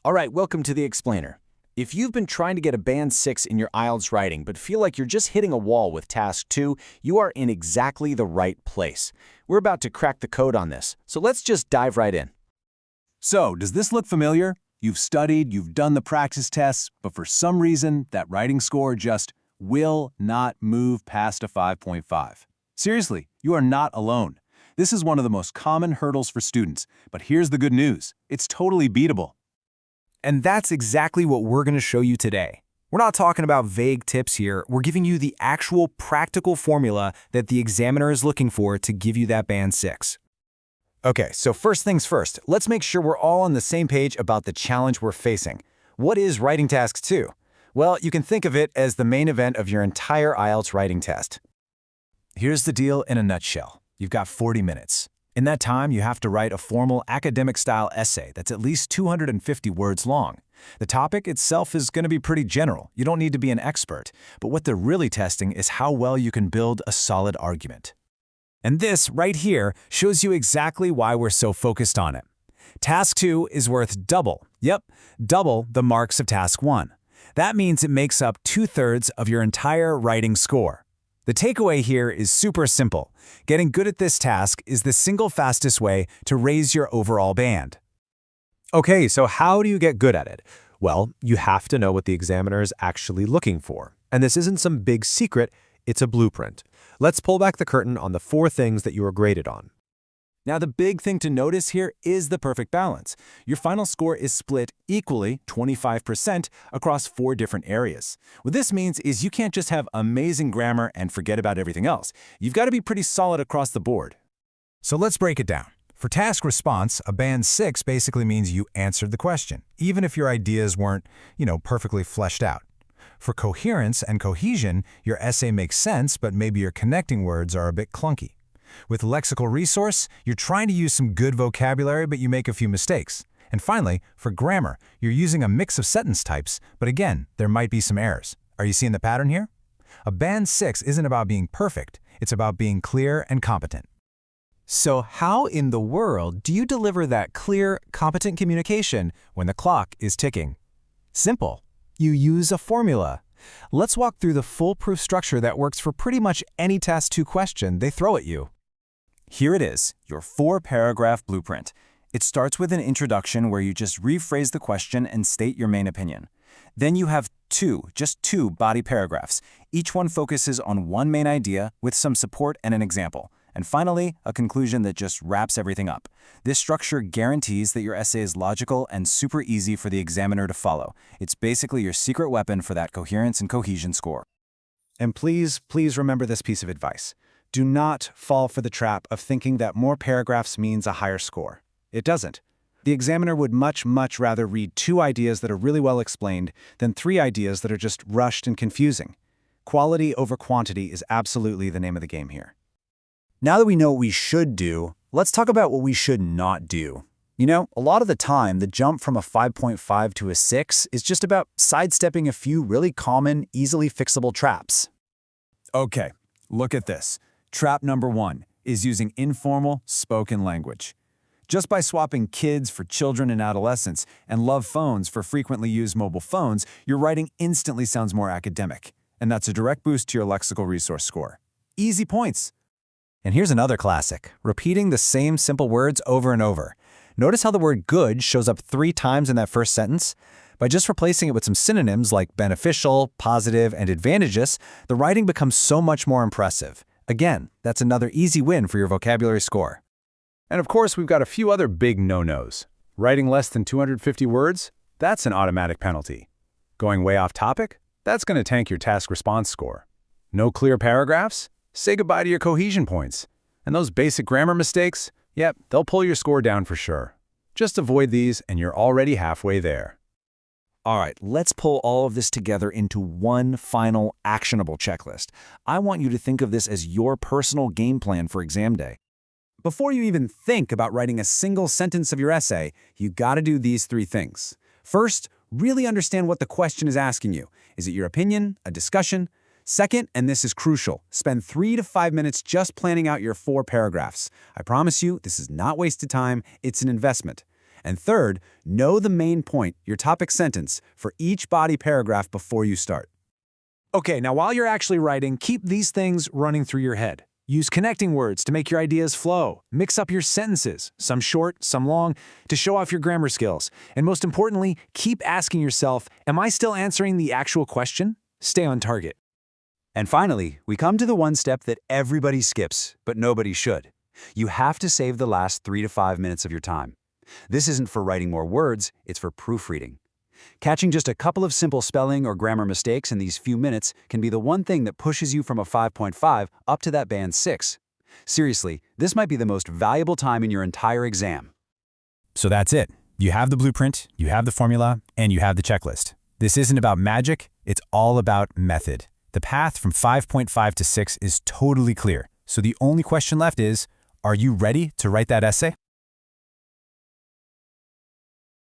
All right, welcome to the Explainer. If you've been trying to get a Band 6 in your IELTS writing but feel like you're just hitting a wall with Task 2, you are in exactly the right place. We're about to crack the code on this, so let's just dive right in. So, does this look familiar? You've studied, you've done the practice tests, but for some reason, that writing score just will not move past a 5.5. Seriously, you are not alone. This is one of the most common hurdles for students, but here's the good news. It's totally beatable. And that's exactly what we're going to show you today. We're not talking about vague tips here. We're giving you the actual practical formula that the examiner is looking for to give you that Band 6. Okay, so first things first, let's make sure we're all on the same page about the challenge we're facing. What is Writing Task 2? Well, you can think of it as the main event of your entire IELTS writing test. Here's the deal in a nutshell. You've got 40 minutes. In that time, you have to write a formal academic-style essay that's at least 250 words long. The topic itself is going to be pretty general. You don't need to be an expert. But what they're really testing is how well you can build a solid argument. And this, right here, shows you exactly why we're so focused on it. Task 2 is worth double the marks of Task 1. That means it makes up 2/3 of your entire writing score. The takeaway here is super simple. Getting good at this task is the single fastest way to raise your overall band. Okay, so how do you get good at it? Well, you have to know what the examiner is actually looking for. And this isn't some big secret, it's a blueprint. Let's pull back the curtain on the 4 things that you were graded on. Now, the big thing to notice here is the perfect balance. Your final score is split equally, 25%, across 4 different areas. What this means is you can't just have amazing grammar and forget about everything else. You've got to be pretty solid across the board. So let's break it down. For task response, a Band 6 basically means you answered the question, even if your ideas weren't, perfectly fleshed out. For coherence and cohesion, your essay makes sense, but maybe your connecting words are a bit clunky. With Lexical Resource, you're trying to use some good vocabulary, but you make a few mistakes. And finally, for grammar, you're using a mix of sentence types, but again, there might be some errors. Are you seeing the pattern here? A Band 6 isn't about being perfect, it's about being clear and competent. So how in the world do you deliver that clear, competent communication when the clock is ticking? Simple. You use a formula. Let's walk through the foolproof structure that works for pretty much any Task 2 question they throw at you. Here it is, your 4-paragraph blueprint. It starts with an introduction where you just rephrase the question and state your main opinion. Then you have just two body paragraphs. Each one focuses on one main idea with some support and an example. And finally, a conclusion that just wraps everything up. This structure guarantees that your essay is logical and super easy for the examiner to follow. It's basically your secret weapon for that coherence and cohesion score. And please remember this piece of advice. Do not fall for the trap of thinking that more paragraphs means a higher score. It doesn't. The examiner would much rather read 2 ideas that are really well explained than 3 ideas that are just rushed and confusing. Quality over quantity is absolutely the name of the game here. Now that we know what we should do, let's talk about what we should not do. A lot of the time, the jump from a 5.5 to a 6 is just about sidestepping a few really common, easily fixable traps. Okay, look at this. Trap number 1 is using informal spoken language. Just by swapping kids for children and adolescents and love phones for frequently used mobile phones, your writing instantly sounds more academic. And that's a direct boost to your lexical resource score. Easy points. And here's another classic, repeating the same simple words over and over. Notice how the word good shows up 3 times in that first sentence? By just replacing it with some synonyms like beneficial, positive, and advantageous, the writing becomes so much more impressive. Again, that's another easy win for your vocabulary score. And of course, we've got a few other big no-nos. Writing less than 250 words? That's an automatic penalty. Going way off topic? That's going to tank your task response score. No clear paragraphs? Say goodbye to your cohesion points. And those basic grammar mistakes? Yep, they'll pull your score down for sure. Just avoid these and you're already halfway there. All right, let's pull all of this together into one final actionable checklist. I want you to think of this as your personal game plan for exam day. Before you even think about writing a single sentence of your essay, you gotta do these 3 things. First, really understand what the question is asking you. Is it your opinion, a discussion? Second, and this is crucial, spend 3 to 5 minutes just planning out your 4 paragraphs. I promise you, this is not wasted time, it's an investment. And third, know the main point, your topic sentence, for each body paragraph before you start. Okay, now while you're actually writing, keep these things running through your head. Use connecting words to make your ideas flow. Mix up your sentences, some short, some long, to show off your grammar skills. And most importantly, keep asking yourself, am I still answering the actual question? Stay on target. And finally, we come to the one step that everybody skips, but nobody should. You have to save the last 3 to 5 minutes of your time. This isn't for writing more words, it's for proofreading. Catching just a couple of simple spelling or grammar mistakes in these few minutes can be the one thing that pushes you from a 5.5 up to that band 6. Seriously, this might be the most valuable time in your entire exam. So that's it. You have the blueprint, you have the formula, and you have the checklist. This isn't about magic, it's all about method. The path from 5.5 to 6 is totally clear. So the only question left is, are you ready to write that essay?